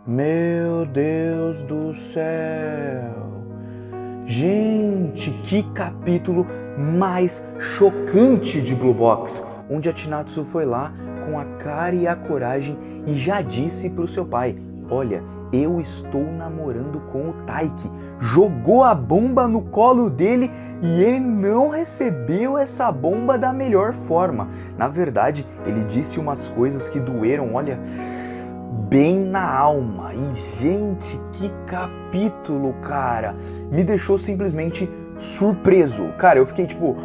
Meu Deus do céu! Gente, que capítulo mais chocante de Blue Box, onde a Chinatsu foi lá com a cara e a coragem e já disse pro seu pai: olha, eu estou namorando com o Taiki. Jogou a bomba no colo dele e ele não recebeu essa bomba da melhor forma. Na verdade, ele disse umas coisas que doeram, olha, bem na alma. E gente, que capítulo, cara, me deixou simplesmente surpreso. Cara, eu fiquei tipo,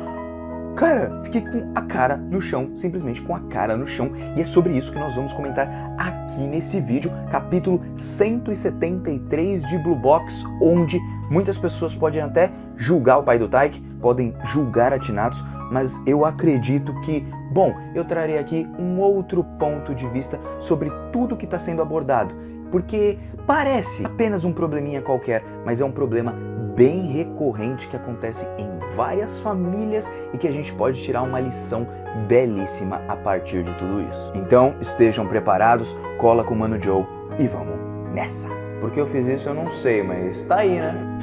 fiquei com a cara no chão, simplesmente com a cara no chão, e é sobre isso que nós vamos comentar aqui nesse vídeo, capítulo 173 de Blue Box, onde muitas pessoas podem até julgar o pai do Taiki, podem julgar a Chinatsu, mas eu acredito que, bom, eu trarei aqui um outro ponto de vista sobre tudo que está sendo abordado, porque parece apenas um probleminha qualquer, mas é um problema bem recorrente que acontece em várias famílias e que a gente pode tirar uma lição belíssima a partir de tudo isso. Então estejam preparados, cola com o Mano Joe e vamos nessa! Por que eu fiz isso eu não sei, mas tá aí, né?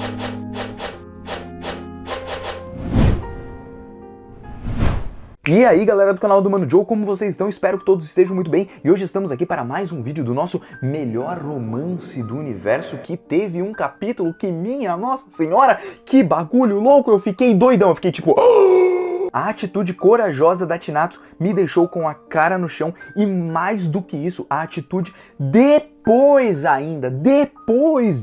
E aí galera do canal do Mano Joe, como vocês estão? Espero que todos estejam muito bem e hoje estamos aqui para mais um vídeo do nosso melhor romance do universo, que teve um capítulo que, minha nossa senhora, que bagulho louco, eu fiquei doidão, eu fiquei tipo... A atitude corajosa da Chinatsu me deixou com a cara no chão e mais do que isso, a atitude depois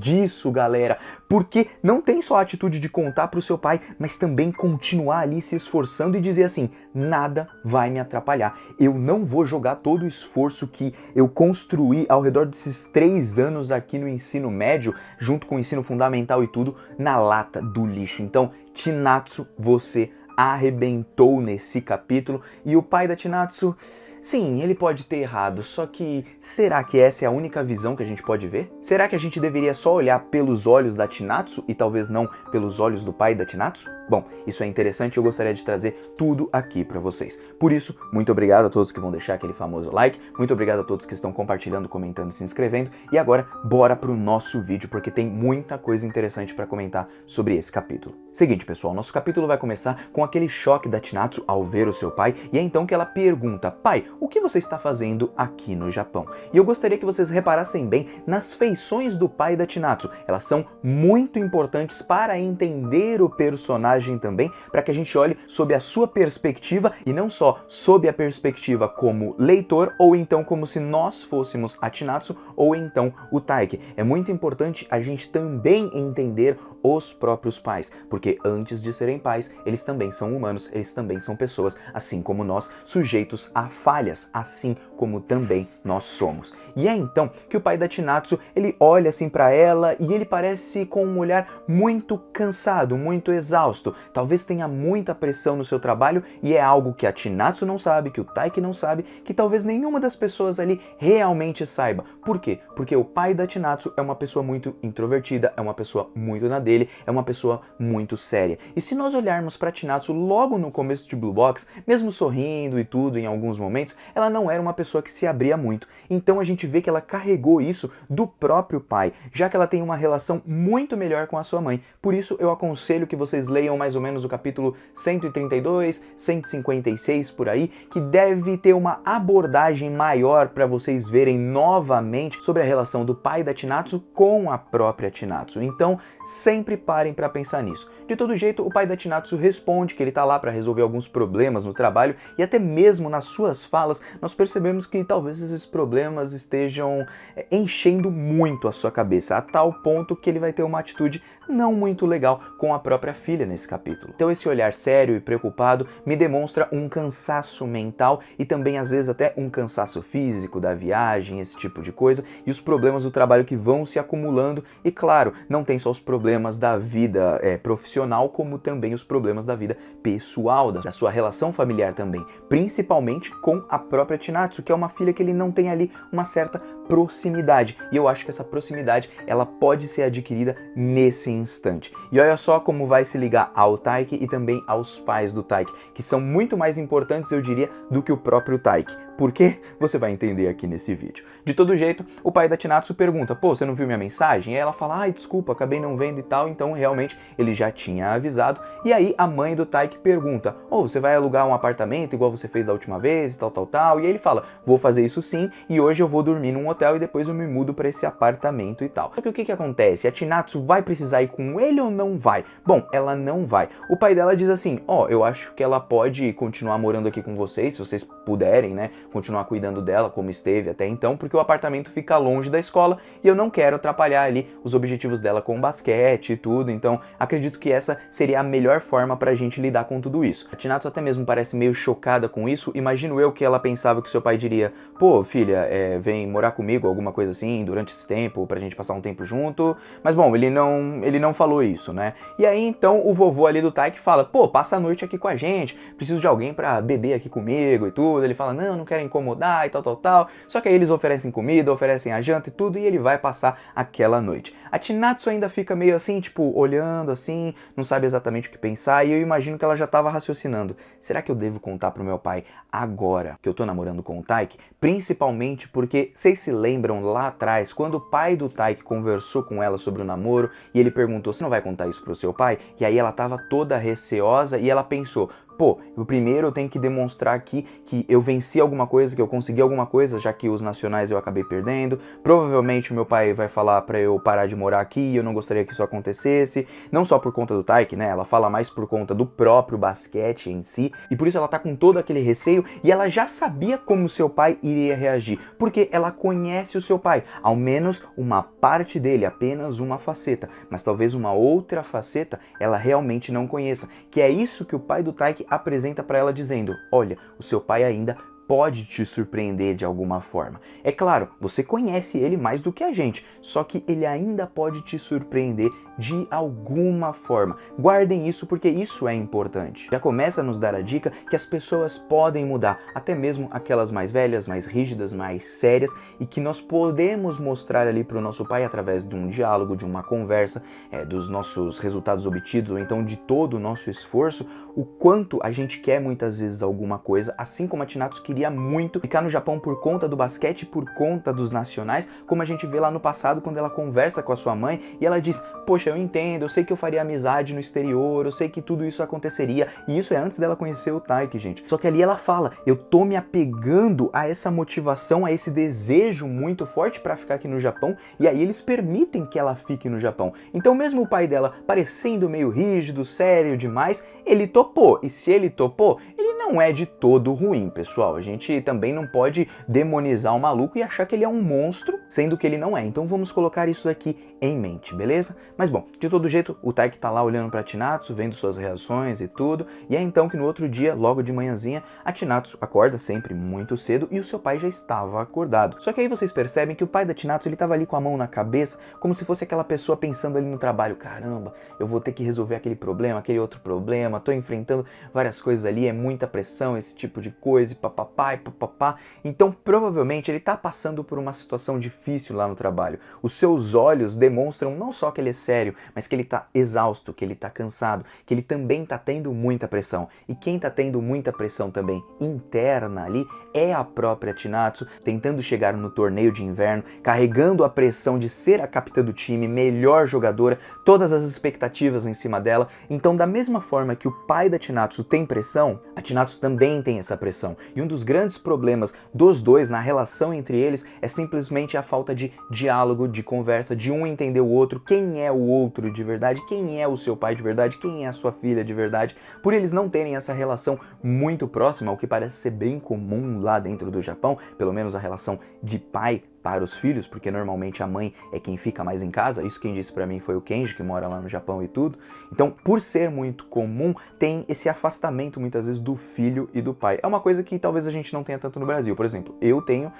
disso, galera, porque não tem só a atitude de contar pro seu pai, mas também continuar ali se esforçando e dizer assim, nada vai me atrapalhar, eu não vou jogar todo o esforço que eu construí ao redor desses 3 anos aqui no ensino médio, junto com o ensino fundamental e tudo, na lata do lixo. Então, Chinatsu, você arrebentou nesse capítulo, e o pai da Chinatsu, sim, ele pode ter errado, só que será que essa é a única visão que a gente pode ver? Será que a gente deveria só olhar pelos olhos da Chinatsu e talvez não pelos olhos do pai da Chinatsu? Bom, isso é interessante e eu gostaria de trazer tudo aqui pra vocês. Por isso, muito obrigado a todos que vão deixar aquele famoso like, muito obrigado a todos que estão compartilhando, comentando e se inscrevendo, e agora bora pro nosso vídeo, porque tem muita coisa interessante pra comentar sobre esse capítulo. Seguinte, pessoal, nosso capítulo vai começar com aquele choque da Chinatsu ao ver o seu pai, e é então que ela pergunta: pai, o que você está fazendo aqui no Japão? E eu gostaria que vocês reparassem bem nas feições do pai da Chinatsu. Elas são muito importantes para entender o personagem também, para que a gente olhe sob a sua perspectiva e não só sob a perspectiva como leitor, ou então como se nós fôssemos a Chinatsu ou então o Taiki. É muito importante a gente também entender os próprios pais, porque antes de serem pais, eles também são humanos, eles também são pessoas, assim como nós, sujeitos a falhas, assim como também nós somos. E é então que o pai da Chinatsu, ele olha assim para ela e ele parece com um olhar muito cansado, muito exausto. Talvez tenha muita pressão no seu trabalho e é algo que a Chinatsu não sabe, que o Taiki não sabe, que talvez nenhuma das pessoas ali realmente saiba. Por quê? Porque o pai da Chinatsu é uma pessoa muito introvertida, é uma pessoa muito na dele, é uma pessoa muito séria. E se nós olharmos para Chinatsu logo no começo de Blue Box, mesmo sorrindo e tudo em alguns momentos, ela não era uma pessoa que se abria muito. Então a gente vê que ela carregou isso do próprio pai, já que ela tem uma relação muito melhor com a sua mãe. Por isso eu aconselho que vocês leiam mais ou menos o capítulo 132, 156 por aí, que deve ter uma abordagem maior para vocês verem novamente sobre a relação do pai da Chinatsu com a própria Chinatsu. Então sempre parem para pensar nisso. De todo jeito, o pai da Chinatsu responde que ele tá lá para resolver alguns problemas no trabalho, e até mesmo nas suas falas nós percebemos que talvez esses problemas estejam enchendo muito a sua cabeça, a tal ponto que ele vai ter uma atitude não muito legal com a própria filha nesse capítulo. Então esse olhar sério e preocupado me demonstra um cansaço mental e também às vezes até um cansaço físico da viagem, esse tipo de coisa, e os problemas do trabalho que vão se acumulando. E claro, não tem só os problemas da vida profissional, como também os problemas da vida pessoal, da sua relação familiar também, principalmente com a própria Chinatsu, que é uma filha que ele não tem ali uma certa proximidade, e eu acho que essa proximidade ela pode ser adquirida nesse instante. E olha só como vai se ligar ao Taiki e também aos pais do Taiki, que são muito mais importantes, eu diria, do que o próprio Taiki. Por quê? Você vai entender aqui nesse vídeo. De todo jeito, o pai da Chinatsu pergunta, pô, você não viu minha mensagem? E aí ela fala, ai, desculpa, acabei não vendo e tal, então realmente ele já tinha avisado. E aí a mãe do Taiki pergunta, você vai alugar um apartamento igual você fez da última vez e tal. E aí ele fala, vou fazer isso sim, e hoje eu vou dormir num hotel e depois eu me mudo para esse apartamento e tal. Só que o que acontece? A Chinatsu vai precisar ir com ele ou não vai? Bom, ela não vai. O pai dela diz assim, eu acho que ela pode continuar morando aqui com vocês, se vocês puderem, né, continuar cuidando dela como esteve até então, porque o apartamento fica longe da escola e eu não quero atrapalhar ali os objetivos dela com o basquete e tudo, então acredito que essa seria a melhor forma pra gente lidar com tudo isso. A Chinatsu até mesmo parece meio chocada com isso, imagino eu que ela pensava que seu pai diria, pô, filha, vem morar comigo, alguma coisa assim, durante esse tempo, pra gente passar um tempo junto, mas bom, ele não falou isso, né? E aí então o vovô ali do Taiki fala, pô, passa a noite aqui com a gente, preciso de alguém pra beber aqui comigo e tudo. Ele fala, não quero incomodar e tal. Só que aí eles oferecem comida, oferecem a janta e tudo, e ele vai passar aquela noite. A Chinatsu ainda fica meio assim, tipo, olhando assim, não sabe exatamente o que pensar, e eu imagino que ela já tava raciocinando, será que eu devo contar pro meu pai agora que eu tô namorando com o Taiki? Principalmente porque, vocês se lembram lá atrás, quando o pai do Taiki conversou com ela sobre o namoro, e ele perguntou, você não vai contar isso pro seu pai? E aí ela tava toda receosa, e ela pensou, pô, primeiro eu tenho que demonstrar aqui que eu venci alguma coisa, que eu consegui alguma coisa, já que os nacionais eu acabei perdendo. Provavelmente o meu pai vai falar pra eu parar de morar aqui e eu não gostaria que isso acontecesse. Não só por conta do Taiki, né? Ela fala mais por conta do próprio basquete em si. E por isso ela tá com todo aquele receio e ela já sabia como seu pai iria reagir. Porque ela conhece o seu pai. Ao menos uma parte dele, apenas uma faceta. Mas talvez uma outra faceta ela realmente não conheça. Que é isso que o pai do Taiki apresenta para ela dizendo, olha, o seu pai ainda pode te surpreender de alguma forma. É claro, você conhece ele mais do que a gente, só que ele ainda pode te surpreender de alguma forma. Guardem isso porque isso é importante. Já começa a nos dar a dica que as pessoas podem mudar, até mesmo aquelas mais velhas, mais rígidas, mais sérias, e que nós podemos mostrar ali para o nosso pai através de um diálogo, de uma conversa, dos nossos resultados obtidos, ou então de todo o nosso esforço, o quanto a gente quer muitas vezes alguma coisa, assim como a Chinatsu queria muito ficar no Japão por conta do basquete, por conta dos nacionais, como a gente vê lá no passado quando ela conversa com a sua mãe e ela diz, poxa, eu entendo, eu sei que eu faria amizade no exterior, eu sei que tudo isso aconteceria, e isso é antes dela conhecer o Taiki, gente. Só que ali ela fala, eu tô me apegando a essa motivação, a esse desejo muito forte pra ficar aqui no Japão, e aí eles permitem que ela fique no Japão. Então mesmo o pai dela parecendo meio rígido, sério demais, ele topou, e se ele topou, ele não é de todo ruim, pessoal. A gente também não pode demonizar o maluco e achar que ele é um monstro, sendo que ele não é. Então vamos colocar isso daqui em mente, beleza? Mas bom, de todo jeito, o Taiki tá lá olhando pra Chinatsu, vendo suas reações e tudo, e é então que no outro dia, logo de manhãzinha, a Chinatsu acorda sempre muito cedo e o seu pai já estava acordado. Só que aí vocês percebem que o pai da Chinatsu, ele tava ali com a mão na cabeça, como se fosse aquela pessoa pensando ali no trabalho, caramba, eu vou ter que resolver aquele problema, aquele outro problema, tô enfrentando várias coisas ali, é muita pressão, esse tipo de coisa, e papapá, e papapá. Então provavelmente ele tá passando por uma situação difícil lá no trabalho. Os seus olhos demonstram não só que ele é sério, mas que ele tá exausto, que ele tá cansado, que ele também tá tendo muita pressão. E quem tá tendo muita pressão também interna ali é a própria Chinatsu, tentando chegar no torneio de inverno, carregando a pressão de ser a capitã do time, melhor jogadora, todas as expectativas em cima dela. Então da mesma forma que o pai da Chinatsu tem pressão, a Chinatsu também tem essa pressão. E um dos grandes problemas dos dois na relação entre eles é simplesmente a falta de diálogo, de conversa, de um entender o outro, quem é o outro de verdade, quem é o seu pai de verdade, quem é a sua filha de verdade. Por eles não terem essa relação muito próxima, o que parece ser bem comum lá dentro do Japão, pelo menos a relação de pai para os filhos, porque normalmente a mãe é quem fica mais em casa, isso quem disse pra mim foi o Kenji, que mora lá no Japão e tudo. Então, por ser muito comum, tem esse afastamento muitas vezes do filho e do pai. É uma coisa que talvez a gente não tenha tanto no Brasil. Por exemplo, eu tenho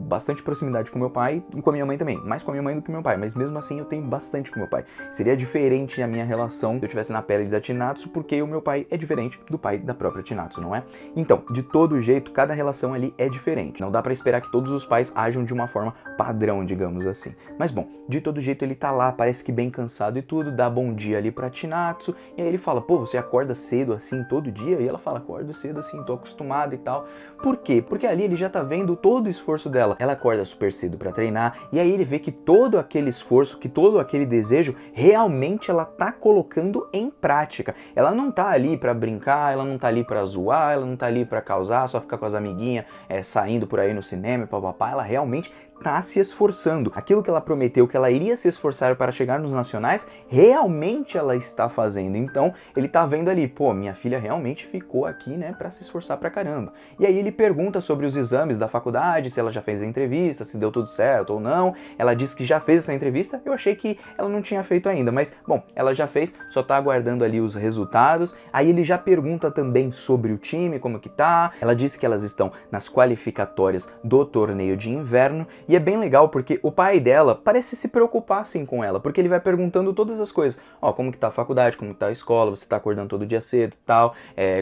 bastante proximidade com meu pai e com a minha mãe também, mais com a minha mãe do que meu pai, mas mesmo assim eu tenho bastante com meu pai. Seria diferente a minha relação se eu estivesse na pele da Chinatsu, porque o meu pai é diferente do pai da própria Chinatsu, não é? Então, de todo jeito, cada relação ali é diferente. Não dá pra esperar que todos os pais ajam de uma uma forma padrão, digamos assim. Mas bom, de todo jeito ele tá lá, parece que bem cansado e tudo, dá bom dia ali pra Chinatsu, e aí ele fala, pô, você acorda cedo assim todo dia? E ela fala, acordo cedo assim, tô acostumada e tal. Por quê? Porque ali ele já tá vendo todo o esforço dela. Ela acorda super cedo pra treinar, e aí ele vê que todo aquele esforço, que todo aquele desejo, realmente ela tá colocando em prática. Ela não tá ali pra brincar, ela não tá ali pra zoar, ela não tá ali pra causar, só ficar com as amiguinhas, saindo por aí no cinema, papapá, ela realmente tá se esforçando. Aquilo que ela prometeu que ela iria se esforçar para chegar nos nacionais, realmente ela está fazendo. Então, ele tá vendo ali, pô, minha filha realmente ficou aqui, né, para se esforçar pra caramba. E aí ele pergunta sobre os exames da faculdade, se ela já fez a entrevista, se deu tudo certo ou não. Ela disse que já fez essa entrevista, eu achei que ela não tinha feito ainda, mas, bom, ela já fez, só tá aguardando ali os resultados. Aí ele já pergunta também sobre o time, como que tá. Ela disse que elas estão nas qualificatórias do torneio de inverno. E é bem legal porque o pai dela parece se preocupar assim com ela, porque ele vai perguntando todas as coisas. Ó, como que tá a faculdade, como que tá a escola, você tá acordando todo dia cedo e tal,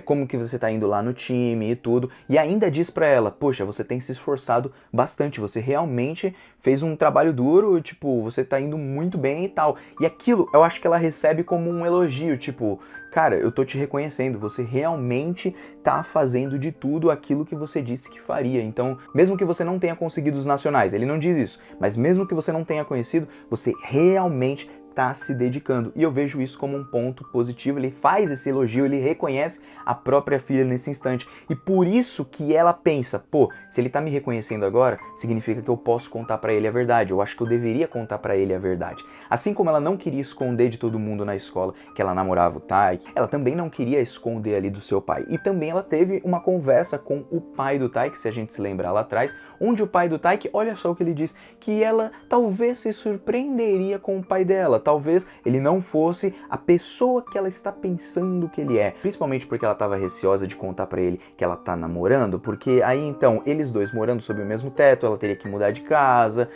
como que você tá indo lá no time e tudo. E ainda diz pra ela, poxa, você tem se esforçado bastante, você realmente fez um trabalho duro, tipo, você tá indo muito bem e tal. E aquilo eu acho que ela recebe como um elogio, tipo, cara, eu tô te reconhecendo, você realmente tá fazendo de tudo aquilo que você disse que faria. Então, mesmo que você não tenha conseguido os nacionais, ele não diz isso, mas mesmo que você não tenha conhecido, você realmente tá se dedicando. E eu vejo isso como um ponto positivo. Ele faz esse elogio, ele reconhece a própria filha nesse instante. E por isso que ela pensa, pô, se ele tá me reconhecendo agora, significa que eu posso contar pra ele a verdade. Eu acho que eu deveria contar pra ele a verdade. Assim como ela não queria esconder de todo mundo na escola que ela namorava o Taiki, ela também não queria esconder ali do seu pai. E também ela teve uma conversa com o pai do Taiki, se a gente se lembrar lá atrás, onde o pai do Taiki, olha só o que ele diz, que ela talvez se surpreenderia com o pai dela. Talvez ele não fosse a pessoa que ela está pensando que ele é. Principalmente porque ela estava receosa de contar pra ele que ela tá namorando, porque aí então, eles dois morando sob o mesmo teto, ela teria que mudar de casa,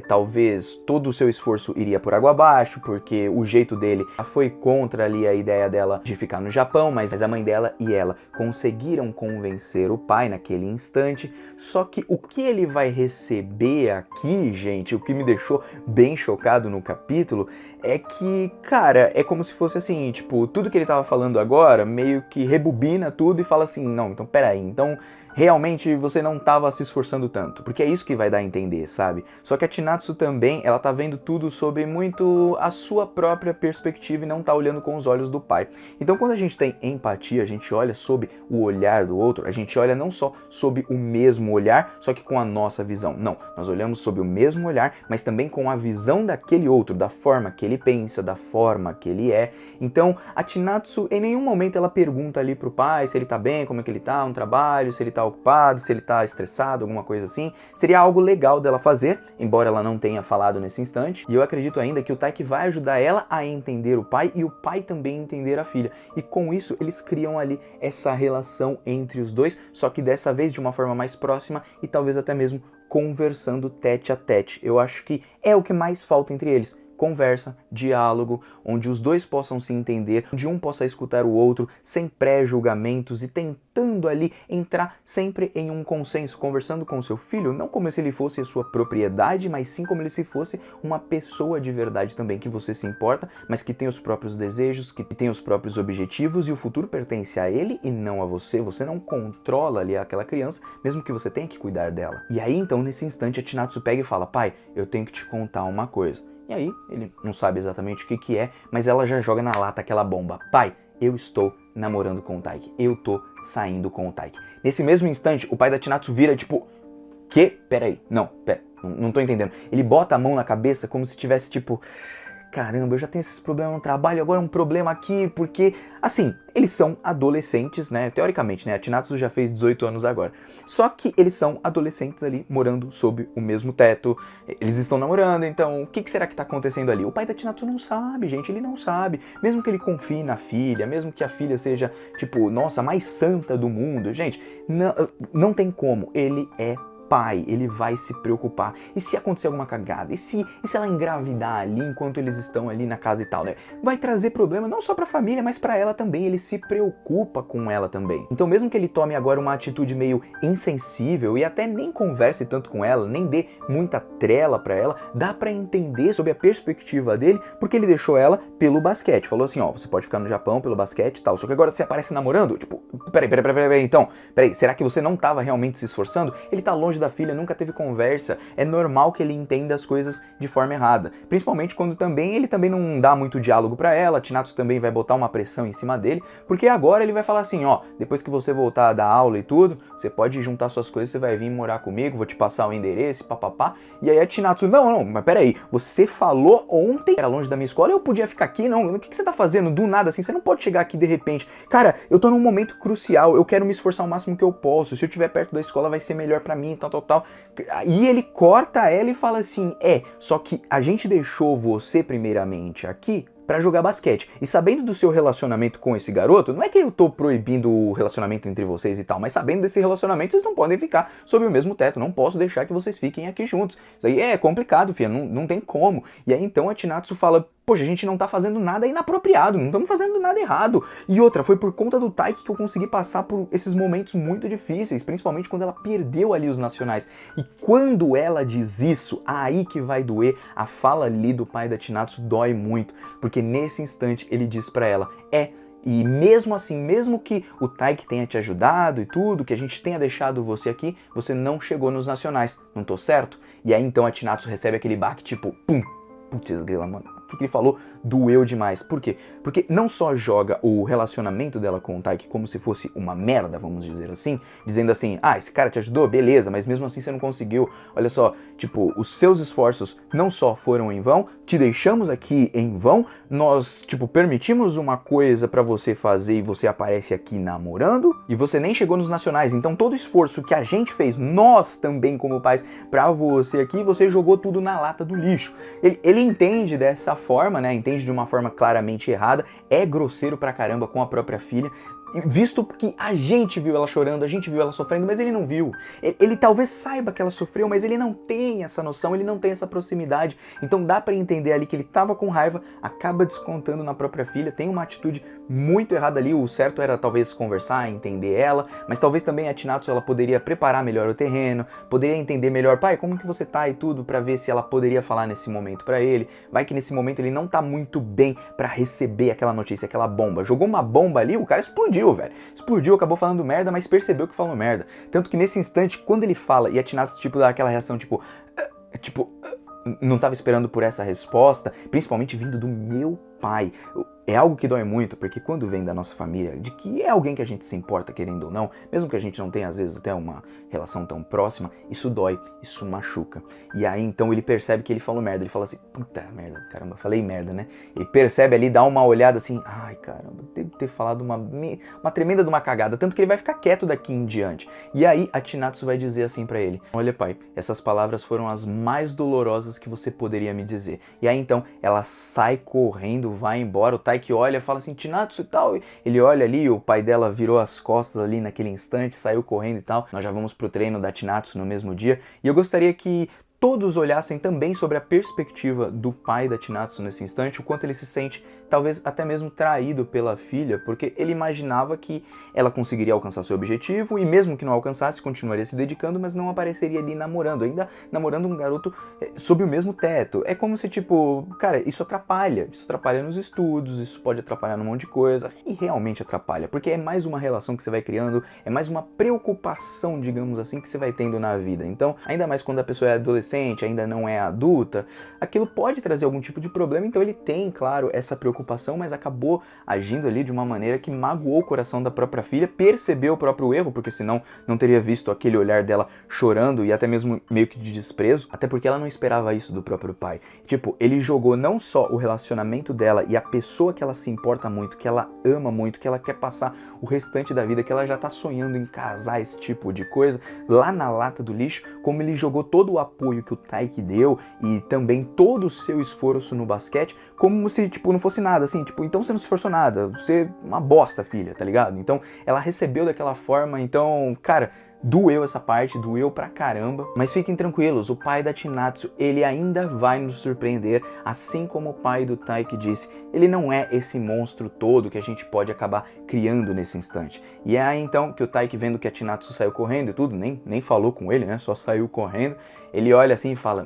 talvez todo o seu esforço iria por água abaixo, porque o jeito dele foi contra ali a ideia dela de ficar no Japão, mas a mãe dela e ela conseguiram convencer o pai naquele instante. Só que o que ele vai receber aqui, gente, o que me deixou bem chocado no capítulo, é que, cara, é como se fosse assim, tipo, tudo que ele tava falando agora, meio que rebobina tudo e fala assim, não, então peraí, então realmente você não tava se esforçando tanto, porque é isso que vai dar a entender, sabe? Só que a Chinatsu também, ela tá vendo tudo sob muito a sua própria perspectiva e não tá olhando com os olhos do pai. Então quando a gente tem empatia, a gente olha sob o olhar do outro, a gente olha não só sob o mesmo olhar, só que com a nossa visão. Não, nós olhamos sob o mesmo olhar, mas também com a visão daquele outro, da forma que ele pensa, da forma que ele é. Então a Chinatsu, em nenhum momento ela pergunta ali pro pai se ele tá bem, como é que ele tá no trabalho, se ele tá ocupado, se ele tá estressado, alguma coisa assim. Seria algo legal dela fazer, embora ela não tenha falado nesse instante. E eu acredito ainda que o Taiki vai ajudar ela a entender o pai e o pai também entender a filha. E com isso eles criam ali essa relação entre os dois, só que dessa vez de uma forma mais próxima e talvez até mesmo conversando tete a tete. Eu acho que é o que mais falta entre eles. Conversa, diálogo, onde os dois possam se entender, onde um possa escutar o outro sem pré-julgamentos e tentando ali entrar sempre em um consenso, conversando com seu filho, não como se ele fosse a sua propriedade, mas sim como se fosse uma pessoa de verdade também, que você se importa, mas que tem os próprios desejos, que tem os próprios objetivos e o futuro pertence a ele e não a você. Você não controla ali aquela criança, mesmo que você tenha que cuidar dela. E aí então, nesse instante, a Chinatsu pega e fala, pai, eu tenho que te contar uma coisa. E aí, ele não sabe exatamente o que é, mas ela já joga na lata aquela bomba. Pai, eu estou namorando com o Taiki. Eu tô saindo com o Taiki. Nesse mesmo instante, o pai da Chinatsu vira tipo... Que? Pera, não tô entendendo. Ele bota a mão na cabeça como se tivesse tipo... Caramba, eu já tenho esses problemas no trabalho, agora um problema aqui, porque, assim, eles são adolescentes, né, teoricamente, né, a Chinatsu já fez 18 anos agora, só que eles são adolescentes ali, morando sob o mesmo teto, eles estão namorando, então, o que será que tá acontecendo ali? O pai da Chinatsu não sabe, gente, ele não sabe, mesmo que ele confie na filha, mesmo que a filha seja, tipo, nossa, a mais santa do mundo, gente, não tem como, ele é pai, ele vai se preocupar. E se acontecer alguma cagada? E se ela engravidar ali enquanto eles estão ali na casa e tal, né? Vai trazer problema não só pra família, mas pra ela também. Ele se preocupa com ela também. Então mesmo que ele tome agora uma atitude meio insensível e até nem converse tanto com ela, nem dê muita trela pra ela, dá pra entender sob a perspectiva dele, porque ele deixou ela pelo basquete. Falou assim, ó, você pode ficar no Japão pelo basquete e tal, só que agora você aparece namorando? Tipo, peraí, então, será que você não tava realmente se esforçando? Ele tá longe da filha, nunca teve conversa, é normal que ele entenda as coisas de forma errada, principalmente quando ele também não dá muito diálogo pra ela, Thinatsu também vai botar uma pressão em cima dele, porque agora ele vai falar assim, ó, depois que você voltar a dar aula e tudo, você pode juntar suas coisas, você vai vir morar comigo, vou te passar o endereço, papapá, e aí a Thinatsu, não, mas peraí, você falou ontem, era longe da minha escola, eu podia ficar aqui, não, o que você tá fazendo do nada assim, você não pode chegar aqui de repente, cara, eu tô num momento crucial, eu quero me esforçar o máximo que eu posso, se eu estiver perto da escola vai ser melhor pra mim, tal, e ele corta ela e fala assim, só que a gente deixou você primeiramente aqui pra jogar basquete. E sabendo do seu relacionamento com esse garoto, não é que eu tô proibindo o relacionamento entre vocês e tal, mas sabendo desse relacionamento, vocês não podem ficar sob o mesmo teto, não posso deixar que vocês fiquem aqui juntos. Isso aí é complicado, filha, não tem como. E aí então a Thinatsu fala, poxa, a gente não tá fazendo nada inapropriado, não estamos fazendo nada errado. E outra, foi por conta do Taiki que eu consegui passar por esses momentos muito difíceis, principalmente quando ela perdeu ali os nacionais. E quando ela diz isso, aí que vai doer, a fala ali do pai da Thinatsu dói muito, porque nesse instante ele diz pra ela, e mesmo assim, mesmo que o Taiki tenha te ajudado e tudo, que a gente tenha deixado você aqui, você não chegou nos nacionais, não tô certo? E aí então a Thinatsu recebe aquele baque tipo, pum, putz grila, mano. O que ele falou doeu demais. Por quê? Porque não só joga o relacionamento dela com o Taiki como se fosse uma merda, vamos dizer assim, dizendo assim, esse cara te ajudou, beleza, mas mesmo assim você não conseguiu. Olha só, tipo, os seus esforços não só foram em vão, te deixamos aqui em vão, nós, tipo, permitimos uma coisa pra você fazer e você aparece aqui namorando, e você nem chegou nos nacionais, então todo o esforço que a gente fez, nós também como pais, pra você aqui, você jogou tudo na lata do lixo. Ele entende dessa forma, né, entende de uma forma claramente errada, é grosseiro pra caramba com a própria filha, visto que a gente viu ela chorando, a gente viu ela sofrendo, mas ele não viu. Ele talvez saiba que ela sofreu, mas ele não tem essa noção, ele não tem essa proximidade. Então dá pra entender ali que ele tava com raiva, acaba descontando na própria filha, tem uma atitude muito errada ali. O certo era talvez conversar, entender ela, mas talvez também a Thinatsu ela poderia preparar melhor o terreno, poderia entender melhor, pai, como que você tá e tudo, pra ver se ela poderia falar nesse momento pra ele. Vai que nesse momento ele não tá muito bem pra receber aquela notícia, aquela bomba. Jogou uma bomba ali, o cara explodiu, velho. Explodiu, acabou falando merda, mas percebeu que falou merda. Tanto que nesse instante, quando ele fala e a Thinatsu, tipo, dá aquela reação, tipo, não tava esperando por essa resposta, principalmente vindo do meu pai. É algo que dói muito, porque quando vem da nossa família, de que é alguém que a gente se importa, querendo ou não, mesmo que a gente não tenha, às vezes, até uma relação tão próxima, isso dói, isso machuca. E aí, então, ele percebe que ele falou merda, ele fala assim, puta merda, caramba, falei merda, né? Ele percebe ali, dá uma olhada assim, ai, caramba, devo ter falado uma tremenda de uma cagada, tanto que ele vai ficar quieto daqui em diante. E aí, a Thinatsu vai dizer assim pra ele, olha, pai, essas palavras foram as mais dolorosas que você poderia me dizer. E aí, então, ela sai correndo, vai embora, o Taiki olha, fala assim, Thinatsu e tal, ele olha ali, o pai dela virou as costas ali naquele instante, saiu correndo e tal, nós já vamos pro treino da Thinatsu no mesmo dia, e eu gostaria que todos olhassem também sobre a perspectiva do pai da Thinatsu nesse instante, o quanto ele se sente, talvez até mesmo traído pela filha, porque ele imaginava que ela conseguiria alcançar seu objetivo, e mesmo que não alcançasse, continuaria se dedicando, mas não apareceria ali namorando, ainda namorando um garoto sob o mesmo teto. É como se, tipo, cara, isso atrapalha nos estudos, isso pode atrapalhar num monte de coisa, e realmente atrapalha, porque é mais uma relação que você vai criando, é mais uma preocupação, digamos assim, que você vai tendo na vida. Então, ainda mais quando a pessoa é adolescente, ainda não é adulta, aquilo pode trazer algum tipo de problema, então ele tem, claro, essa preocupação, mas acabou agindo ali de uma maneira que magoou o coração da própria filha, percebeu o próprio erro, porque senão não teria visto aquele olhar dela chorando e até mesmo meio que de desprezo, até porque ela não esperava isso do próprio pai. Tipo, ele jogou não só o relacionamento dela e a pessoa que ela se importa muito, que ela ama muito, que ela quer passar o restante da vida, que ela já tá sonhando em casar, esse tipo de coisa, lá na lata do lixo, como ele jogou todo o apoio que o Taiki deu e também todo o seu esforço no basquete, como se, tipo, não fosse nada, assim, tipo, então você não se esforçou nada, você é uma bosta, filha, tá ligado? Então, ela recebeu daquela forma, então, cara, doeu essa parte, doeu pra caramba. Mas fiquem tranquilos, o pai da Chinatsu, ele ainda vai nos surpreender, assim como o pai do Taiki disse. Ele não é esse monstro todo que a gente pode acabar criando nesse instante. E é aí então que o Taiki, vendo que a Chinatsu saiu correndo e tudo, nem falou com ele, né? Só saiu correndo. Ele olha assim e fala,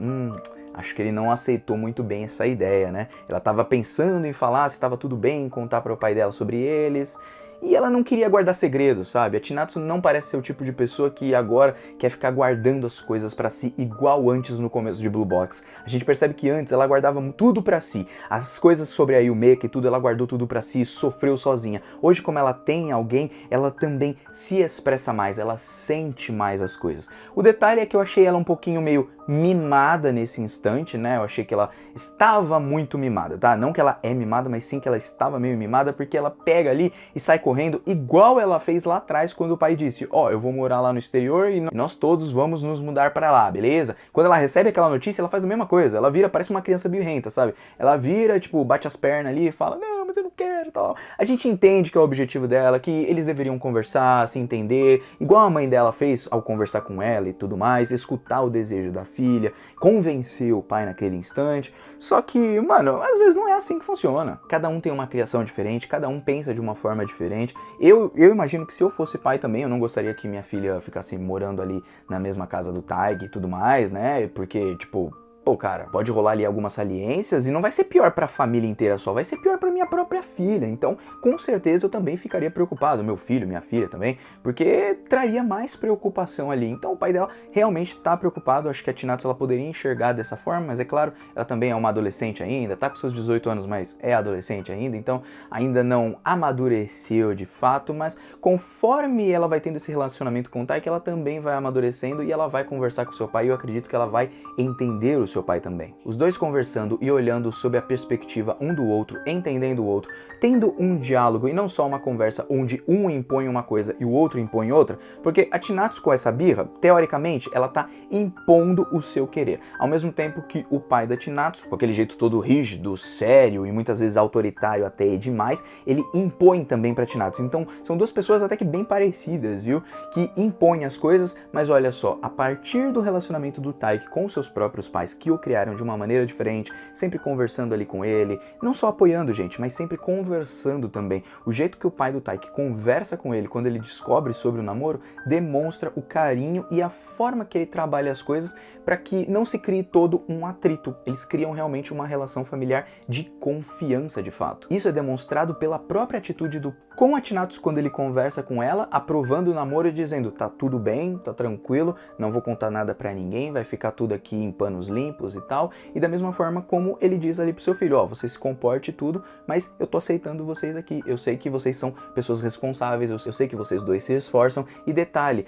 acho que ele não aceitou muito bem essa ideia, né? Ela estava pensando em falar se estava tudo bem, contar para o pai dela sobre eles. E ela não queria guardar segredos, sabe? A Chinatsu não parece ser o tipo de pessoa que agora quer ficar guardando as coisas pra si igual antes no começo de Blue Box. A gente percebe que antes ela guardava tudo pra si. As coisas sobre a Yumeka e tudo, ela guardou tudo pra si e sofreu sozinha. Hoje, como ela tem alguém, ela também se expressa mais, ela sente mais as coisas. O detalhe é que eu achei ela um pouquinho meio mimada nesse instante, né? Eu achei que ela estava muito mimada, tá? Não que ela é mimada, mas sim que ela estava meio mimada, porque ela pega ali e sai correndo igual ela fez lá atrás quando o pai disse, eu vou morar lá no exterior e nós todos vamos nos mudar para lá, beleza? Quando ela recebe aquela notícia, ela faz a mesma coisa, ela vira, parece uma criança birrenta, sabe? Ela vira, tipo, bate as pernas ali e fala, não, mas eu não quero, tal. A gente entende que é o objetivo dela, que eles deveriam conversar, se entender, igual a mãe dela fez ao conversar com ela e tudo mais, escutar o desejo da filha, convencer o pai naquele instante. Só que, mano, às vezes não é assim que funciona. Cada um tem uma criação diferente, cada um pensa de uma forma diferente. Eu imagino que se eu fosse pai também, eu não gostaria que minha filha ficasse morando ali na mesma casa do Taiki e tudo mais, né? Porque, tipo, cara, pode rolar ali algumas saliências e não vai ser pior pra família inteira só, vai ser pior pra minha própria filha. Então, com certeza eu também ficaria preocupado, meu filho, minha filha também, porque traria mais preocupação ali. Então, o pai dela realmente tá preocupado. Acho que a Chinatsu ela poderia enxergar dessa forma, mas é claro, ela também é uma adolescente ainda, tá com seus 18 anos, mas é adolescente ainda, então ainda não amadureceu de fato, mas conforme ela vai tendo esse relacionamento com o Taiki, ela também vai amadurecendo e ela vai conversar com seu pai, e eu acredito que ela vai entender o seu pai também. Os dois conversando e olhando sob a perspectiva um do outro, entendendo o outro, tendo um diálogo e não só uma conversa onde um impõe uma coisa e o outro impõe outra, porque a Chinatsu com essa birra, teoricamente, ela tá impondo o seu querer, ao mesmo tempo que o pai da Chinatsu, com aquele jeito todo rígido, sério e muitas vezes autoritário até demais, ele impõe também pra Chinatsu. Então, são duas pessoas até que bem parecidas, viu? Que impõem as coisas, mas olha só, a partir do relacionamento do Taiki com seus próprios pais, que o criaram de uma maneira diferente, sempre conversando ali com ele, não só apoiando, gente, mas sempre conversando também. O jeito que o pai do Taiki conversa com ele quando ele descobre sobre o namoro demonstra o carinho e a forma que ele trabalha as coisas para que não se crie todo um atrito. Eles criam realmente uma relação familiar de confiança de fato. Isso é demonstrado pela própria atitude com a Chinatsu quando ele conversa com ela, aprovando o namoro e dizendo, tá tudo bem, tá tranquilo, não vou contar nada pra ninguém, vai ficar tudo aqui em panos limpos e tal. E da mesma forma como ele diz ali pro seu filho, você se comporte e tudo, mas eu tô aceitando vocês aqui, eu sei que vocês são pessoas responsáveis, eu sei que vocês dois se esforçam. E detalhe,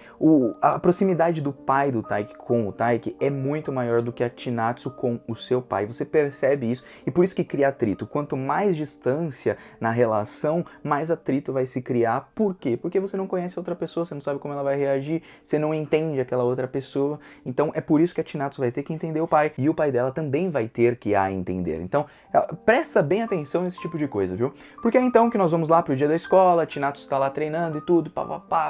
a proximidade do pai do Taiki com o Taiki é muito maior do que a Chinatsu com o seu pai, você percebe isso, e por isso que cria atrito. Quanto mais distância na relação, mais atrito vai se criar. Por quê? Porque você não conhece outra pessoa, você não sabe como ela vai reagir, você não entende aquela outra pessoa. Então é por isso que a Chinatsu vai ter que entender o pai, e o pai dela também vai ter que a entender. Então presta bem atenção nesse tipo de coisa, viu? Porque é então que nós vamos lá pro dia da escola, a Chinatsu tá lá treinando e tudo,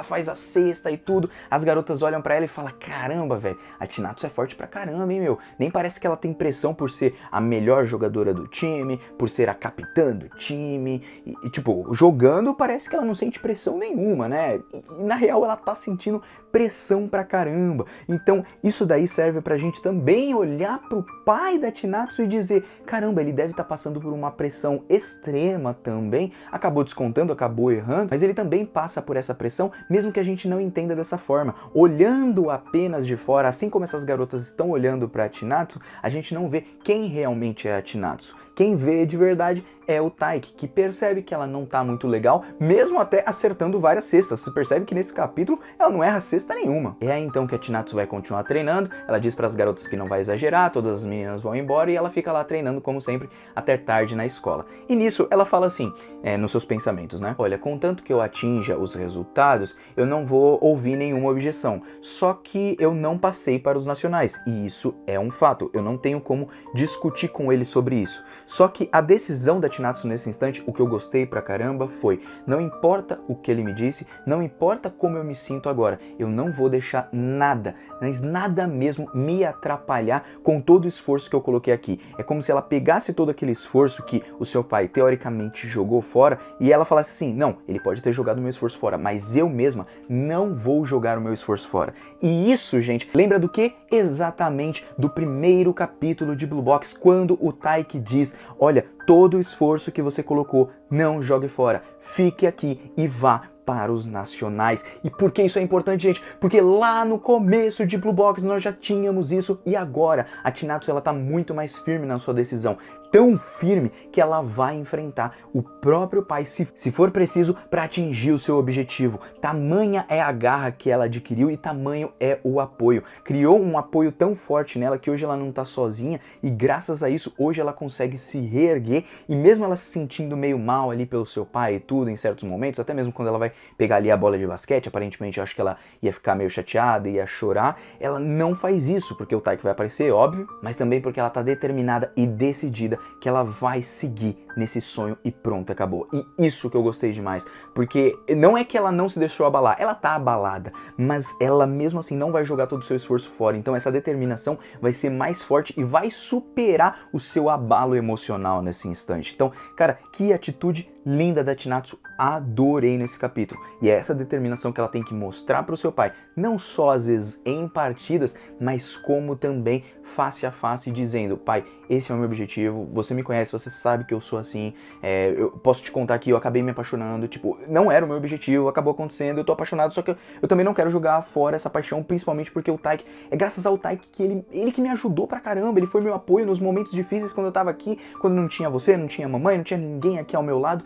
faz a cesta e tudo, as garotas olham pra ela e falam, caramba, velho, a Chinatsu é forte pra caramba, hein, meu? Nem parece que ela tem pressão por ser a melhor jogadora do time, por ser a capitã do time, e tipo, jogando parece que ela não sente pressão nenhuma, né? E na real ela tá sentindo pressão pra caramba. Então isso daí serve pra gente também olhar pro pai da Chinatsu e dizer, caramba, ele deve estar passando por uma pressão extrema também, acabou descontando, acabou errando, mas ele também passa por essa pressão, mesmo que a gente não entenda dessa forma. Olhando apenas de fora, assim como essas garotas estão olhando pra Chinatsu, a gente não vê quem realmente é a Chinatsu. Quem vê de verdade é o Taiki, que percebe que ela não tá muito legal, mesmo até acertando várias cestas. Você percebe que nesse capítulo ela não erra cesta nenhuma. É aí então que a Chinatsu vai continuar treinando, ela diz para as garotas que não vai exagerar, retirar, todas as meninas vão embora e ela fica lá treinando como sempre até tarde na escola. E nisso ela fala assim, nos seus pensamentos, né? Olha, contanto que eu atinja os resultados, eu não vou ouvir nenhuma objeção. Só que eu não passei para os nacionais e isso é um fato. Eu não tenho como discutir com ele sobre isso. Só que a decisão da Chinatsu nesse instante, o que eu gostei pra caramba foi, não importa o que ele me disse, não importa como eu me sinto agora, eu não vou deixar nada, mas nada mesmo me atrapalhar com todo o esforço que eu coloquei aqui. É como se ela pegasse todo aquele esforço que o seu pai teoricamente jogou fora e ela falasse assim, não, ele pode ter jogado o meu esforço fora, mas eu mesma não vou jogar o meu esforço fora. E isso, gente, lembra do que? Exatamente do primeiro capítulo de Blue Box, quando o Taiki diz, olha, todo o esforço que você colocou, não jogue fora, fique aqui e vá para os nacionais. E por que isso é importante, gente? Porque lá no começo de Blue Box nós já tínhamos isso e agora a Chinatsu ela tá muito mais firme na sua decisão. Tão firme que ela vai enfrentar o próprio pai, se for preciso, para atingir o seu objetivo. Tamanha é a garra que ela adquiriu e tamanho é o apoio. Criou um apoio tão forte nela que hoje ela não tá sozinha e graças a isso hoje ela consegue se reerguer e mesmo ela se sentindo meio mal ali pelo seu pai e tudo em certos momentos, até mesmo quando ela vai pegar ali a bola de basquete, aparentemente eu acho que ela ia ficar meio chateada, ia chorar, ela não faz isso porque o Taiki vai aparecer, óbvio, mas também porque ela tá determinada e decidida que ela vai seguir nesse sonho e pronto, acabou. E isso que eu gostei demais, porque não é que ela não se deixou abalar, ela tá abalada, mas ela mesmo assim não vai jogar todo o seu esforço fora, então essa determinação vai ser mais forte e vai superar o seu abalo emocional nesse instante. Então, cara, que atitude linda da Chinatsu, adorei nesse capítulo. E é essa determinação que ela tem que mostrar para o seu pai, não só às vezes em partidas, mas como também face a face dizendo, pai, esse é o meu objetivo, você me conhece, você sabe que eu sou assim, eu posso te contar que eu acabei me apaixonando, tipo, não era o meu objetivo, acabou acontecendo, eu tô apaixonado, só que eu também não quero jogar fora essa paixão, principalmente porque o Taiki, é graças ao Taiki que ele que me ajudou pra caramba, ele foi meu apoio nos momentos difíceis quando eu tava aqui, quando não tinha você, não tinha mamãe, não tinha ninguém aqui ao meu lado,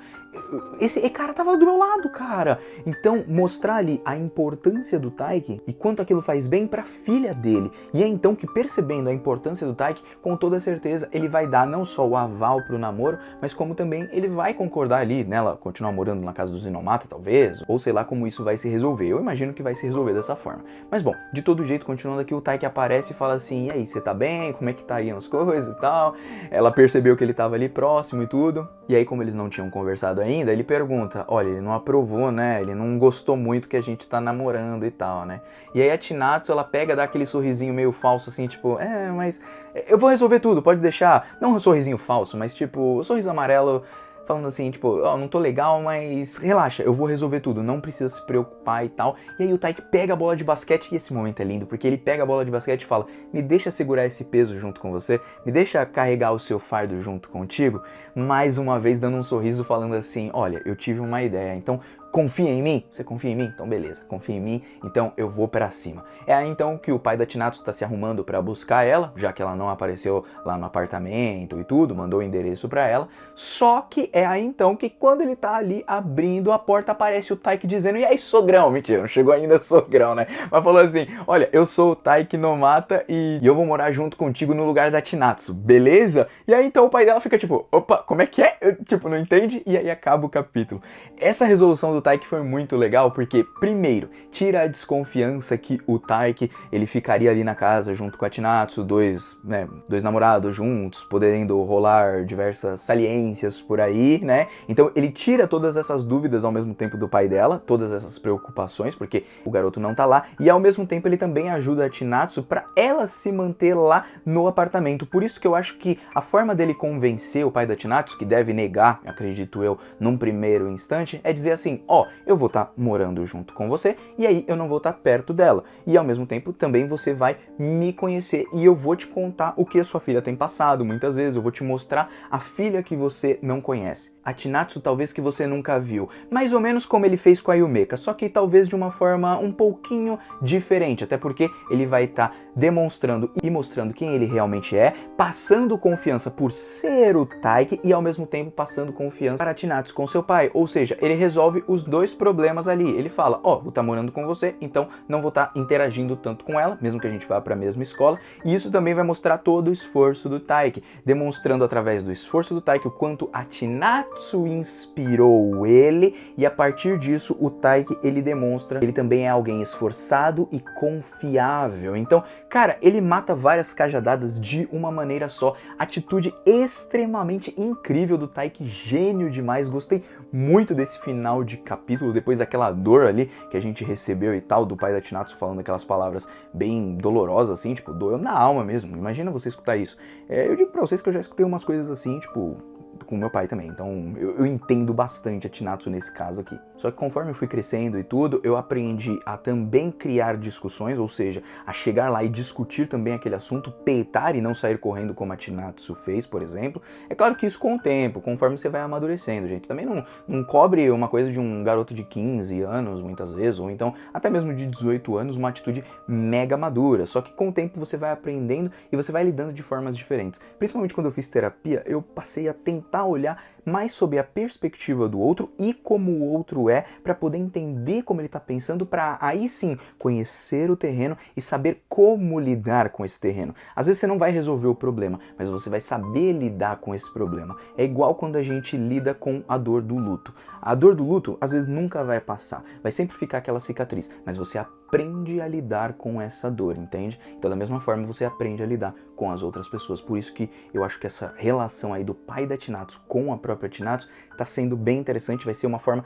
esse cara tava do meu lado, cara. Então, mostrar ali a importância do Taiki e quanto aquilo faz bem pra filha dele. E é então que, percebendo a importância do Taiki, com toda certeza ele vai dar não só o aval pro namoro, mas como também ele vai concordar ali nela continuar morando na casa dos Inomata, talvez, ou sei lá como isso vai se resolver. Eu imagino que vai se resolver dessa forma. Mas bom, de todo jeito, continuando aqui, o Taiki aparece e fala assim, e aí, você tá bem? Como é que tá aí as coisas e tal? Ela percebeu que ele tava ali próximo e tudo. E aí, como eles não tinham conversado ainda, ele pergunta, olha, ele não aprovou, né? Ele não gostou muito que a gente tá namorando e tal, né? E aí a Chinatsu, ela pega, dá aquele sorrisinho meio falso, assim, tipo, mas eu vou resolver tudo, pode deixar. Não um sorrisinho falso, mas tipo, um sorriso amarelo, falando assim, tipo, não tô legal, mas relaxa, eu vou resolver tudo, não precisa se preocupar e tal. E aí o Taiki pega a bola de basquete, e esse momento é lindo, porque ele pega a bola de basquete e fala, me deixa segurar esse peso junto com você, me deixa carregar o seu fardo junto contigo, mais uma vez dando um sorriso falando assim, olha, eu tive uma ideia, então confia em mim? Você confia em mim? Então beleza, confia em mim, então eu vou pra cima. É aí então que o pai da Chinatsu tá se arrumando pra buscar ela, já que ela não apareceu lá no apartamento e tudo, mandou o endereço pra ela, só que é aí então que quando ele tá ali abrindo a porta, aparece o Taiki dizendo, e aí sogrão? Mentira, não chegou ainda sogrão, né? Mas falou assim, olha, eu sou o Taiki Inomata e eu vou morar junto contigo no lugar da Chinatsu, beleza? E aí então o pai dela fica tipo, opa, como é que é? Tipo, não entende? E aí acaba o capítulo. Essa resolução do Taiki foi muito legal porque, primeiro, tira a desconfiança que o Taiki, ele ficaria ali na casa junto com a Chinatsu, dois namorados juntos, podendo rolar diversas saliências por aí, né? Então ele tira todas essas dúvidas ao mesmo tempo do pai dela, todas essas preocupações, porque o garoto não tá lá, e ao mesmo tempo ele também ajuda a Chinatsu pra ela se manter lá no apartamento. Por isso que eu acho que a forma dele convencer o pai da Chinatsu, que deve negar, acredito eu, num primeiro instante, é dizer assim, eu vou estar morando junto com você e aí eu não vou estar perto dela. E ao mesmo tempo também você vai me conhecer e eu vou te contar o que a sua filha tem passado. Muitas vezes eu vou te mostrar a filha que você não conhece. A Chinatsu talvez que você nunca viu. Mais ou menos como ele fez com a Yumeka, só que talvez de uma forma um pouquinho diferente. Até porque ele vai estar demonstrando e mostrando quem ele realmente é, passando confiança por ser o Taiki e ao mesmo tempo passando confiança para a Chinatsu com seu pai. Ou seja, ele resolve os dois problemas ali. Ele fala, ó, vou estar morando com você, então não vou estar interagindo tanto com ela, mesmo que a gente vá para a mesma escola. E isso também vai mostrar todo o esforço do Taiki, demonstrando através do esforço do Taiki o quanto a Chinatsu inspirou ele, e a partir disso o Taiki, ele demonstra que ele também é alguém esforçado e confiável. Então, cara, ele mata várias cajadadas de uma maneira só. Atitude extremamente incrível do Taiki, gênio demais. Gostei muito desse final de capítulo, depois daquela dor ali que a gente recebeu e tal, do pai da Chinatsu falando aquelas palavras bem dolorosas assim, tipo, doeu na alma mesmo. Imagina você escutar isso. Eu digo pra vocês que eu já escutei umas coisas assim, tipo, com meu pai também, então eu entendo bastante a Chinatsu nesse caso aqui. Só que conforme eu fui crescendo e tudo, eu aprendi a também criar discussões, ou seja, a chegar lá e discutir também aquele assunto, peitar e não sair correndo como a Chinatsu fez, por exemplo. É claro que isso com o tempo, conforme você vai amadurecendo, gente. Também não cobre uma coisa de um garoto de 15 anos, muitas vezes, ou então até mesmo de 18 anos, uma atitude mega madura. Só que com o tempo você vai aprendendo e você vai lidando de formas diferentes. Principalmente quando eu fiz terapia, eu passei a tentar olhar mais sob a perspectiva do outro e como o outro é, para poder entender como ele está pensando, para aí sim conhecer o terreno e saber como lidar com esse terreno. Às vezes você não vai resolver o problema, mas você vai saber lidar com esse problema. É igual quando a gente lida com a dor do luto. A dor do luto às vezes nunca vai passar, vai sempre ficar aquela cicatriz, mas você aprende a lidar com essa dor, entende? Então da mesma forma você aprende a lidar com as outras pessoas. Por isso que eu acho que essa relação aí do pai da Chinatsu com a própria Chinatsu tá sendo bem interessante, vai ser uma forma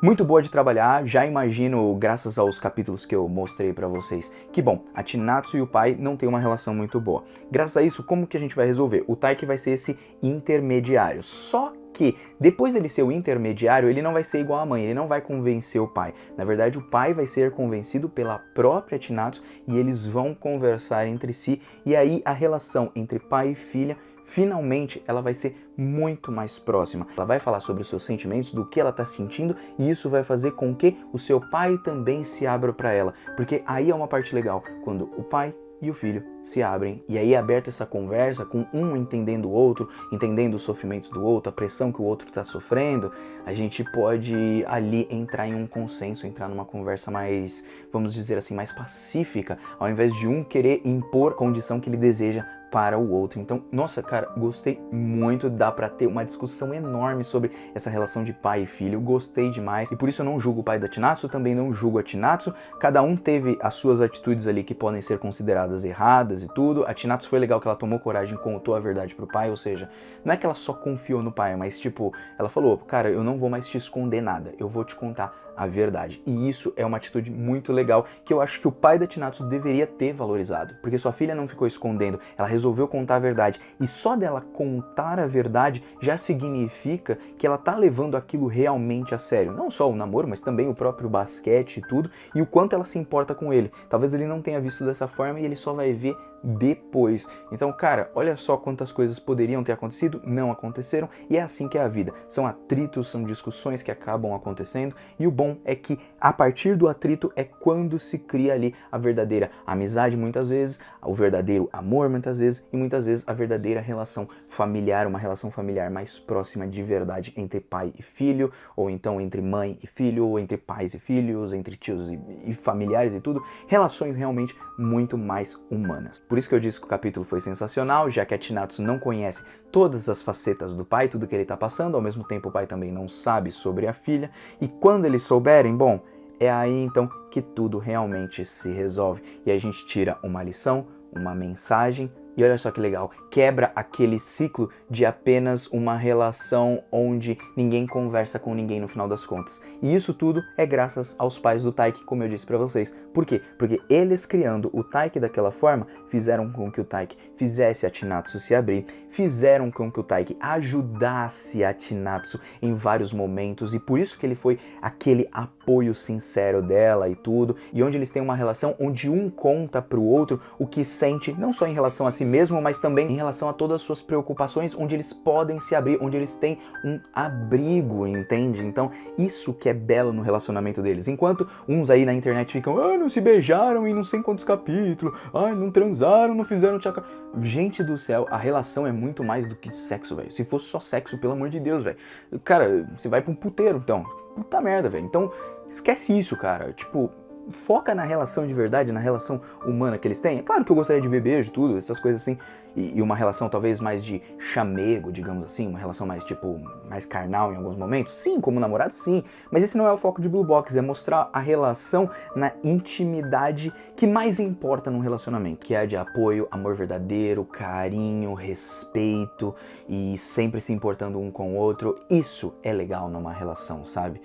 muito boa de trabalhar. Já imagino, graças aos capítulos que eu mostrei pra vocês, que bom, a Chinatsu e o pai não tem uma relação muito boa. Graças a isso, como que a gente vai resolver? O Taiki vai ser esse intermediário, só que depois dele ser o intermediário, ele não vai ser igual à mãe, ele não vai convencer o pai. Na verdade, o pai vai ser convencido pela própria Chinatsu e eles vão conversar entre si, e aí a relação entre pai e filha, finalmente, ela vai ser muito mais próxima. Ela vai falar sobre os seus sentimentos, do que ela está sentindo, e isso vai fazer com que o seu pai também se abra para ela. Porque aí é uma parte legal, quando o pai e o filho se abrem, e aí é aberta essa conversa, com um entendendo o outro, entendendo os sofrimentos do outro, a pressão que o outro está sofrendo, a gente pode ali entrar em um consenso, entrar numa conversa mais, vamos dizer assim, mais pacífica, ao invés de um querer impor a condição que ele deseja para o outro. Então, nossa, cara, gostei muito, dá pra ter uma discussão enorme sobre essa relação de pai e filho, gostei demais, e por isso eu não julgo o pai da Chinatsu, também não julgo a Chinatsu, cada um teve as suas atitudes ali que podem ser consideradas erradas e tudo. A Chinatsu foi legal que ela tomou coragem e contou a verdade pro pai, ou seja, não é que ela só confiou no pai, mas tipo, ela falou, cara, eu não vou mais te esconder nada, eu vou te contar a verdade. E isso é uma atitude muito legal, que eu acho que o pai da Chinatsu deveria ter valorizado, porque sua filha não ficou escondendo, ela resolveu contar a verdade, e só dela contar a verdade já significa que ela tá levando aquilo realmente a sério, não só o namoro, mas também o próprio basquete e tudo, e o quanto ela se importa com ele. Talvez ele não tenha visto dessa forma e ele só vai ver depois. Então, cara, olha só quantas coisas poderiam ter acontecido, não aconteceram, e é assim que é a vida. São atritos, são discussões que acabam acontecendo, e o bom é que a partir do atrito é quando se cria ali a verdadeira amizade, muitas vezes, o verdadeiro amor, muitas vezes, e muitas vezes a verdadeira relação familiar, uma relação familiar mais próxima de verdade entre pai e filho, ou então entre mãe e filho, ou entre pais e filhos, entre tios e familiares e tudo, relações realmente muito mais humanas. Por isso que eu disse que o capítulo foi sensacional, já que a Chinatsu não conhece todas as facetas do pai, tudo que ele está passando, ao mesmo tempo o pai também não sabe sobre a filha, e quando eles souberem, bom, é aí então que tudo realmente se resolve, e a gente tira uma lição, uma mensagem, e olha só que legal, quebra aquele ciclo de apenas uma relação onde ninguém conversa com ninguém no final das contas. E isso tudo é graças aos pais do Taiki, como eu disse pra vocês. Por quê? Porque eles criando o Taiki daquela forma, fizeram com que o Taiki fizesse a Chinatsu se abrir, fizeram com que o Taiki ajudasse a Chinatsu em vários momentos, e por isso que ele foi aquele apoio sincero dela e tudo, e onde eles têm uma relação onde um conta pro outro o que sente, não só em relação a si mesmo, mas também em relação a todas as suas preocupações, onde eles podem se abrir, onde eles têm um abrigo, entende? Então, isso que é belo no relacionamento deles. Enquanto uns aí na internet ficam, não se beijaram em não sei quantos capítulos, não transaram, não fizeram tchaca. Gente do céu, a relação é muito mais do que sexo, velho. Se fosse só sexo, pelo amor de Deus, velho. Cara, você vai pra um puteiro, então. puta merda, velho. Então, esquece isso, cara. Tipo, foca na relação de verdade, na relação humana que eles têm. É claro que eu gostaria de ver beijo, tudo, essas coisas assim, e uma relação talvez mais de chamego, digamos assim, uma relação mais, tipo, mais carnal em alguns momentos. Sim, como namorado, sim, mas esse não é o foco de Blue Box, é mostrar a relação na intimidade que mais importa num relacionamento, que é a de apoio, amor verdadeiro, carinho, respeito e sempre se importando um com o outro. Isso é legal numa relação, sabe?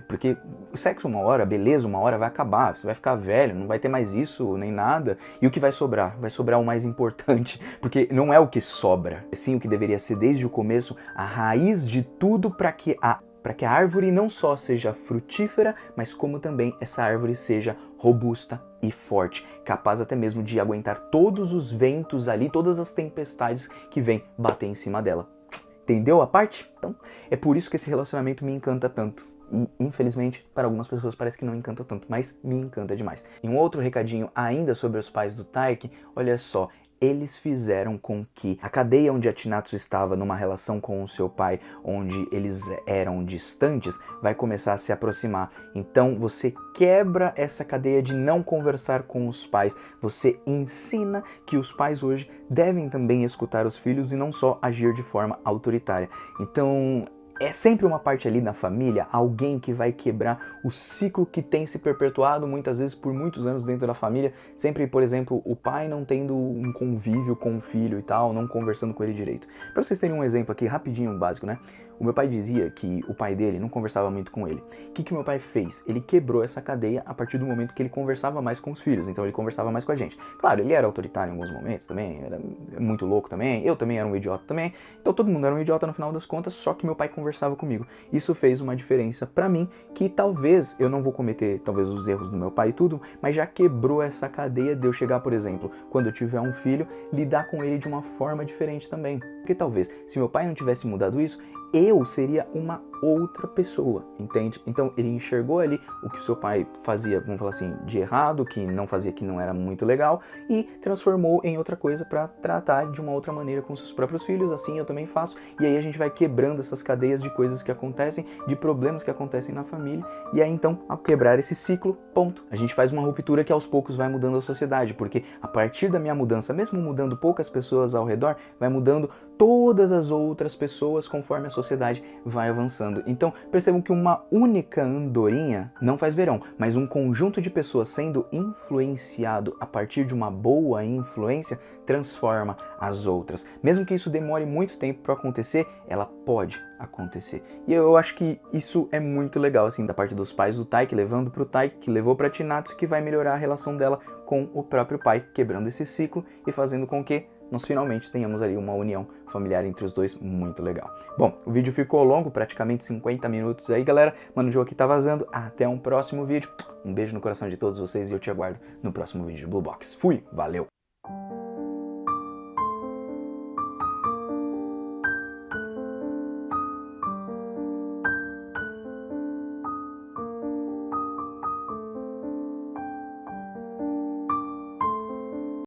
Porque o sexo uma hora, beleza, uma hora vai acabar, você vai ficar velho, não vai ter mais isso nem nada. E o que vai sobrar? Vai sobrar o mais importante, porque não é o que sobra, sim o que deveria ser desde o começo a raiz de tudo para que a árvore não só seja frutífera, mas como também essa árvore seja robusta e forte, capaz até mesmo de aguentar todos os ventos ali, todas as tempestades que vêm bater em cima dela. Entendeu a parte? Então, é por isso que esse relacionamento me encanta tanto. E, infelizmente, para algumas pessoas parece que não encanta tanto, mas me encanta demais. E um outro recadinho ainda sobre os pais do Taiki, olha só, eles fizeram com que a cadeia onde a Chinatsu estava numa relação com o seu pai, onde eles eram distantes, vai começar a se aproximar. Então você quebra essa cadeia de não conversar com os pais, você ensina que os pais hoje devem também escutar os filhos e não só agir de forma autoritária. Então é sempre uma parte ali na família, alguém que vai quebrar o ciclo que tem se perpetuado muitas vezes por muitos anos dentro da família. Sempre, por exemplo, o pai não tendo um convívio com o filho e tal, não conversando com ele direito. Para vocês terem um exemplo aqui, rapidinho, básico, né? O meu pai dizia que o pai dele não conversava muito com ele. O que o meu pai fez? Ele quebrou essa cadeia a partir do momento que ele conversava mais com os filhos, então ele conversava mais com a gente. Claro, ele era autoritário em alguns momentos também, era muito louco também, eu também era um idiota também, então todo mundo era um idiota no final das contas, só que meu pai conversava comigo. Isso fez uma diferença pra mim, que talvez eu não vou cometer talvez os erros do meu pai e tudo, mas já quebrou essa cadeia de eu chegar, por exemplo, quando eu tiver um filho, lidar com ele de uma forma diferente também. Porque talvez, se meu pai não tivesse mudado isso, eu seria uma outra pessoa, entende? Então ele enxergou ali o que o seu pai fazia, vamos falar assim, de errado, que não fazia, que não era muito legal, e transformou em outra coisa para tratar de uma outra maneira com seus próprios filhos. Assim eu também faço, e aí a gente vai quebrando essas cadeias de coisas que acontecem, de problemas que acontecem na família, e aí então, ao quebrar esse ciclo, ponto, a gente faz uma ruptura que aos poucos vai mudando a sociedade, porque a partir da minha mudança, mesmo mudando poucas pessoas ao redor, vai mudando todas as outras pessoas conforme a sociedade vai avançando. Então percebam que uma única andorinha não faz verão, mas um conjunto de pessoas sendo influenciado a partir de uma boa influência transforma as outras. Mesmo que isso demore muito tempo para acontecer, ela pode acontecer. E eu acho que isso é muito legal, assim, da parte dos pais do Taiki, levando pro Taiki, que levou pra Chinatsu, que vai melhorar a relação dela com o próprio pai, quebrando esse ciclo e fazendo com que nós finalmente tenhamos ali uma união familiar entre os dois muito legal. Bom, o vídeo ficou longo, praticamente 50 minutos aí, galera. Mano Joe aqui tá vazando. Até um próximo vídeo. Um beijo no coração de todos vocês e eu te aguardo no próximo vídeo do Blue Box. Fui, valeu!